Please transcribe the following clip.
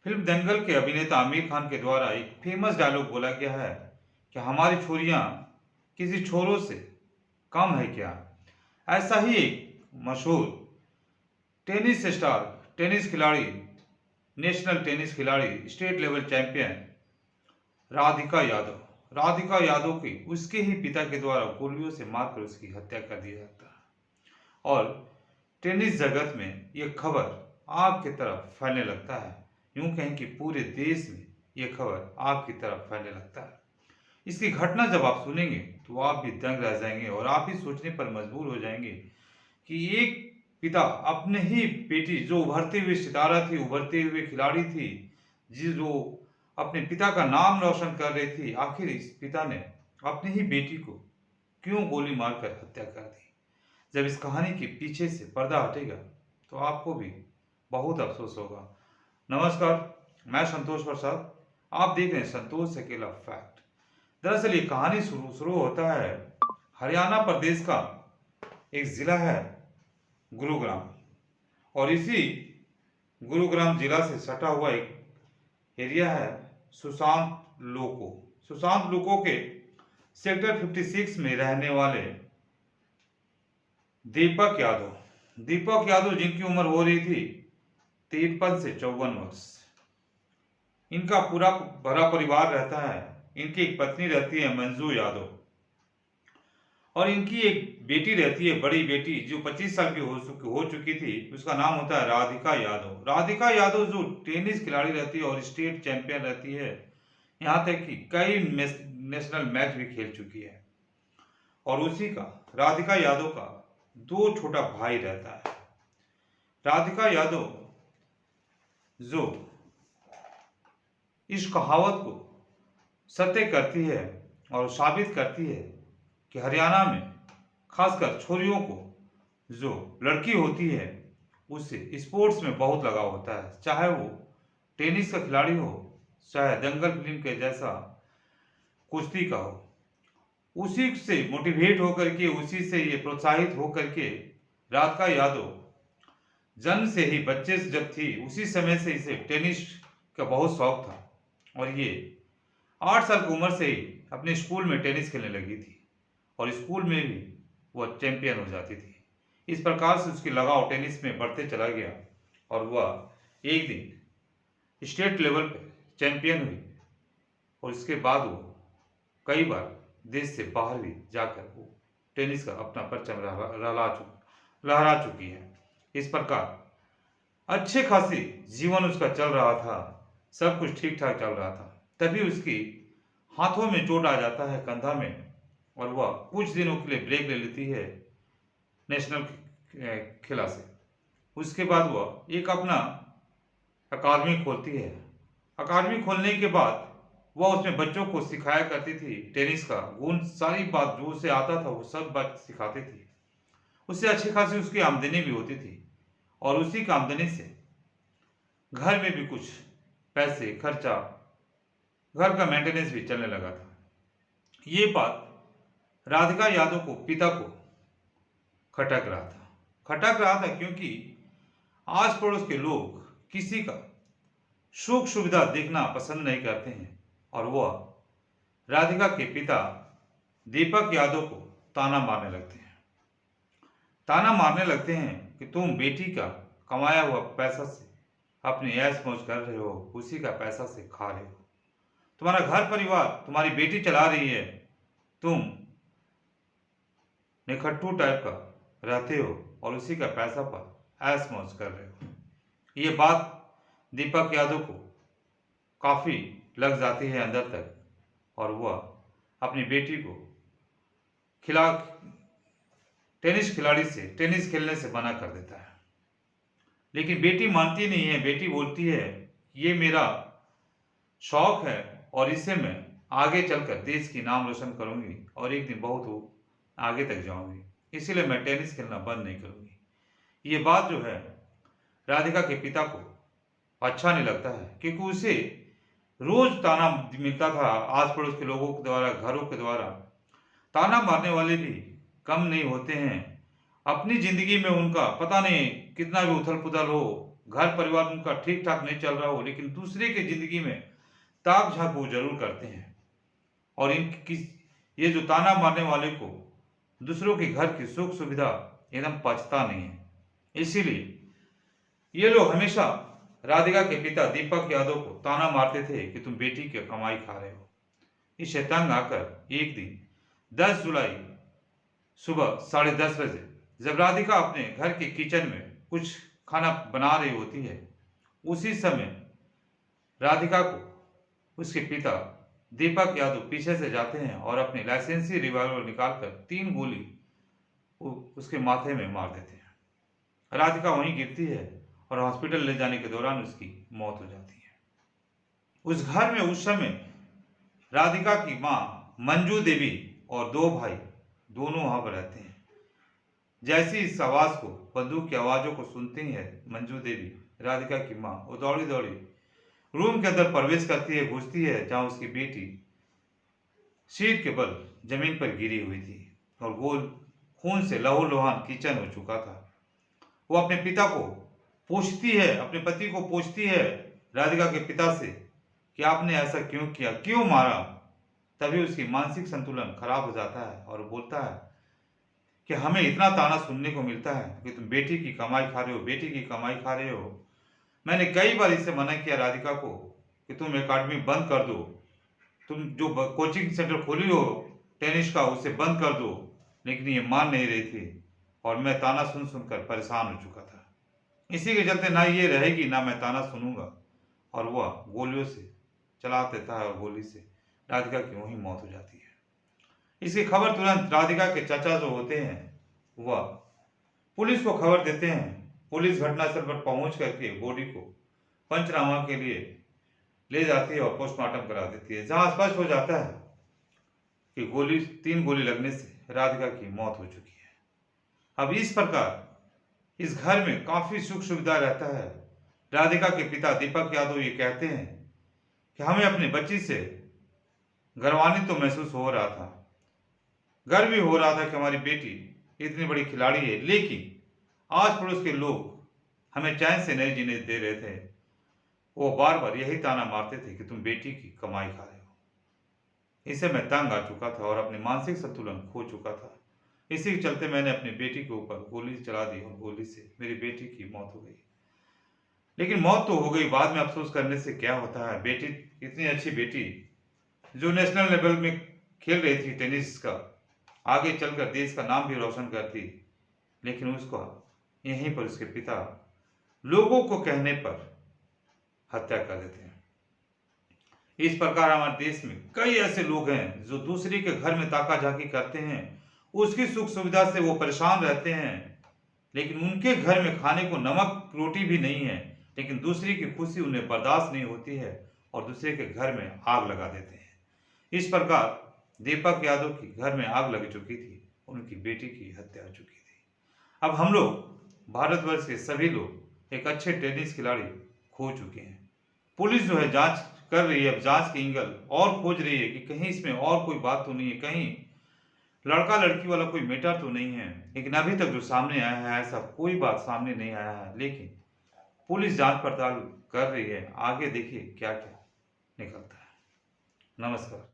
Film दंगल के अभिनेता आमिर खान के द्वारा एक फेमस डायलॉग बोला गया है कि हमारी छोरियां किसी छोरों से कम है क्या। ऐसा ही एक मशहूर टेनिस स्टार, टेनिस खिलाड़ी, नेशनल टेनिस खिलाड़ी, state level champion Radhika Yadav, Radhika Yadav की उसके ही पिता के द्वारा गोलियों से मारकर उसकी हत्या कर दिया जाता है। और टेनिस जगत में यह खबर आग की तरफ फैलने लगता है। यूं कहें कि पूरे देश में यह खबर आग की तरफ फैलने लगता है। इसकी घटना जब आप सुनेंगे तो आप भी दंग रह जाएंगे और आप ही सोचने पर मजबूर हो जाएंगे कि एक पिता अपने ही बेटी, जो उभरते हुए सितारा थी, उभरते हुए खिलाड़ी थी, जो अपने पिता का नाम रोशन कर रही थी, आखिर इस पिता ने अपनी ही बेटी को क्यों गोली मारकर हत्या कर दी। जब इस कहानी के पीछे से पर्दा हटेगा तो आपको भी बहुत अफसोस होगा। नमस्कार, मैं संतोष प्रसाद। आप देख रहे हैं संतोष अकेला फैक्ट। दरअसल ये कहानी शुरू शुरू होता है हरियाणा प्रदेश का एक जिला है गुरुग्राम, और इसी गुरुग्राम जिला से सटा हुआ एक एरिया है सुशांत लोको। सुशांत लोको के सेक्टर 56 में रहने वाले दीपक यादव जिनकी उम्र हो रही थी 53 से 54 वर्ष। इनका पूरा भरा परिवार रहता है। इनकी एक पत्नी रहती है मंजू यादव, और इनकी एक बेटी रहती है, बड़ी बेटी, जो 25 साल की हो चुकी थी। उसका नाम होता है राधिका यादव। राधिका यादव जो टेनिस खिलाड़ी रहती है और स्टेट चैंपियन रहती है, यहाँ तक कि कई नेशनल मैच भी खेल चुकी है। और उसी का, राधिका यादव का, दो छोटा भाई रहता है। राधिका यादव जो इस कहावत को सत्य करती है और साबित करती है कि हरियाणा में खासकर छोरियों को, जो लड़की होती है, उससे स्पोर्ट्स में बहुत लगाव होता है। चाहे वो टेनिस का खिलाड़ी हो, चाहे दंगल फिल्म के जैसा कुश्ती का हो। उसी से मोटिवेट होकर के, उसी से ये प्रोत्साहित होकर के राधिका यादव जन्म से ही, बच्चे से जब थी उसी समय से इसे टेनिस का बहुत शौक था, और ये 8 साल की उम्र से ही अपने स्कूल में टेनिस खेलने लगी थी, और स्कूल में भी वह चैंपियन हो जाती थी। इस प्रकार से उसकी लगाव टेनिस में बढ़ते चला गया, और वह एक दिन स्टेट लेवल पे चैंपियन हुई, और इसके बाद वो कई बार देश से बाहर भी जाकर वो टेनिस का अपना परचम लहरा चुकी है। इस प्रकार अच्छे खासी जीवन उसका चल रहा था, सब कुछ ठीक ठाक चल रहा था। तभी उसकी हाथों में चोट आ जाता है, कंधा में, और वह कुछ दिनों के लिए ब्रेक ले लेती है नेशनल खेला से। उसके बाद वह एक अपना अकादमी खोलती है। अकादमी खोलने के बाद वह उसमें बच्चों को सिखाया करती थी टेनिस का गुण, सारी बात जो उसे आता था वो सब बात सिखाती थी। उससे अच्छी खासी उसकी आमदनी भी होती थी, और उसी की आमदनी से घर में भी कुछ पैसे खर्चा, घर का मेंटेनेंस भी चलने लगा था। ये बात राधिका यादव को, पिता को खटक रहा था, क्योंकि आस पड़ोस के लोग किसी का सुख सुविधा देखना पसंद नहीं करते हैं, और वह राधिका के पिता दीपक यादव को ताना मारने लगते हैं कि तुम बेटी का कमाया हुआ पैसा से अपनी ऐश मौज कर रहे हो, उसी का पैसा से खा रहे हो, तुम्हारा घर परिवार तुम्हारी बेटी चला रही है, तुम निखट्टू टाइप का रहते हो और उसी का पैसा पर ऐश मौज कर रहे हो। ये बात दीपक यादव को काफी लग जाती है अंदर तक, और वह अपनी बेटी को टेनिस खिलाड़ी से, टेनिस खेलने से मना कर देता है। लेकिन बेटी मानती नहीं है। बेटी बोलती है ये मेरा शौक है, और इससे मैं आगे चलकर देश की नाम रोशन करूंगी, और एक दिन बहुत आगे तक जाऊंगी, इसीलिए मैं टेनिस खेलना बंद नहीं करूंगी। ये बात जो है राधिका के पिता को अच्छा नहीं लगता है, क्योंकि उसे रोज ताना मिलता था आस पड़ोस के लोगों के द्वारा, घरों के द्वारा। ताना मारने वाले भी कम नहीं होते हैं। अपनी जिंदगी में उनका पता नहीं कितना भी उथल पुथल हो, घर परिवार उनका ठीक ठाक नहीं चल रहा हो, लेकिन दूसरे की जिंदगी में ताक झांक वो जरूर करते हैं। और इनकी ये जो ताना मारने वाले को दूसरों के घर की सुख सुविधा एकदम पचता नहीं है। इसीलिए ये लोग हमेशा राधिका के पिता दीपक यादव को ताना मारते थे कि तुम बेटी की कमाई खा रहे हो। इससे तंग आकर एक दिन 10 जुलाई सुबह 10:30 बजे जब राधिका अपने घर के किचन में कुछ खाना बना रही होती है, उसी समय राधिका को उसके पिता दीपक यादव पीछे से जाते हैं और अपने लाइसेंसी रिवॉल्वर निकालकर 3 गोली उसके माथे में मार देते हैं। राधिका वहीं गिरती है और हॉस्पिटल ले जाने के दौरान उसकी मौत हो जाती है। उस घर में उस समय राधिका की मां मंजू देवी और 2 भाई दोनों वहां पर रहते हैं। जैसी इस आवाज को, बंदूक की आवाजों को सुनती है मंजू देवी, राधिका की मां, वो दौड़ी दौड़ी रूम के अंदर प्रवेश करती है, घुसती है जहां उसकी बेटी सीट के बल जमीन पर गिरी हुई थी और गोल खून से लहूलुहान किचन हो चुका था। वो अपने पिता को पूछती है, अपने पति को पूछती है राधिका के पिता से कि आपने ऐसा क्यों किया, क्यों मारा। तभी उसकी मानसिक संतुलन खराब हो जाता है और बोलता है कि हमें इतना ताना सुनने को मिलता है कि तुम बेटी की कमाई खा रहे हो, बेटी की कमाई खा रहे हो। मैंने कई बार इससे मना किया राधिका को कि तुम एकेडमी बंद कर दो, तुम जो कोचिंग सेंटर खोली हो टेनिस का उसे बंद कर दो, लेकिन ये मान नहीं रही थी और मैं ताना सुन सुनकर परेशान हो चुका था। इसी के चलते ना ये रहेगी ना मैं ताना सुनूंगा, और वह गोलियों से चला देता है और गोली से राधिका की वहीं मौत हो जाती है। इसकी खबर तुरंत राधिका के चाचा जो होते हैं वह पुलिस को खबर देते हैं। पुलिस घटनास्थल पर पहुंच करके बॉडी को पंचनामा के लिए ले जाती है और पोस्टमार्टम करा देती है, जहां स्पष्ट हो जाता है कि 3 गोली लगने से राधिका की मौत हो चुकी है। अब इस प्रकार इस घर में काफी सुख सुविधा रहता है। राधिका के पिता दीपक यादव ये कहते हैं कि हमें अपनी बच्ची से गर्वान्वित तो महसूस हो रहा था, गर्व भी हो रहा था कि हमारी बेटी इतनी बड़ी खिलाड़ी है, लेकिन आस पड़ोस के लोग हमें चैन से नहीं जीने दे रहे थे। वो बार बार यही ताना मारते थे कि तुम बेटी की कमाई खा रहे हो। इससे मैं तंग आ चुका था और अपने मानसिक संतुलन खो चुका था। इसी के चलते मैंने अपनी बेटी के ऊपर गोली चला दी और गोली से मेरी बेटी की मौत हो गई। लेकिन मौत तो हो गई, बाद में अफसोस करने से क्या होता है। बेटी, इतनी अच्छी बेटी जो नेशनल लेवल में खेल रही थी टेनिस का, आगे चलकर देश का नाम भी रोशन करती, लेकिन उसको यहीं पर उसके पिता लोगों को कहने पर हत्या कर देते हैं। इस प्रकार हमारे देश में कई ऐसे लोग हैं जो दूसरे के घर में ताका झाकी करते हैं, उसकी सुख सुविधा से वो परेशान रहते हैं, लेकिन उनके घर में खाने को नमक रोटी भी नहीं है, लेकिन दूसरे की खुशी उन्हें बर्दाश्त नहीं होती है और दूसरे के घर में आग लगा देते हैं। इस प्रकार दीपक यादव की घर में आग लग चुकी थी, उनकी बेटी की हत्या हो चुकी थी। अब हम लोग भारतवर्ष के सभी लोग एक अच्छे टेनिस खिलाड़ी खो चुके हैं। पुलिस जो है जांच कर रही है, अब जांच की एंगल और खोज रही है कि कहीं इसमें और कोई बात तो नहीं है, कहीं लड़का लड़की वाला कोई मैटर तो नहीं है। लेकिन अभी तक जो सामने आया है ऐसा कोई बात सामने नहीं आया है, लेकिन पुलिस जांच पड़ताल कर रही है। आगे देखिए क्या क्या निकलता है। नमस्कार।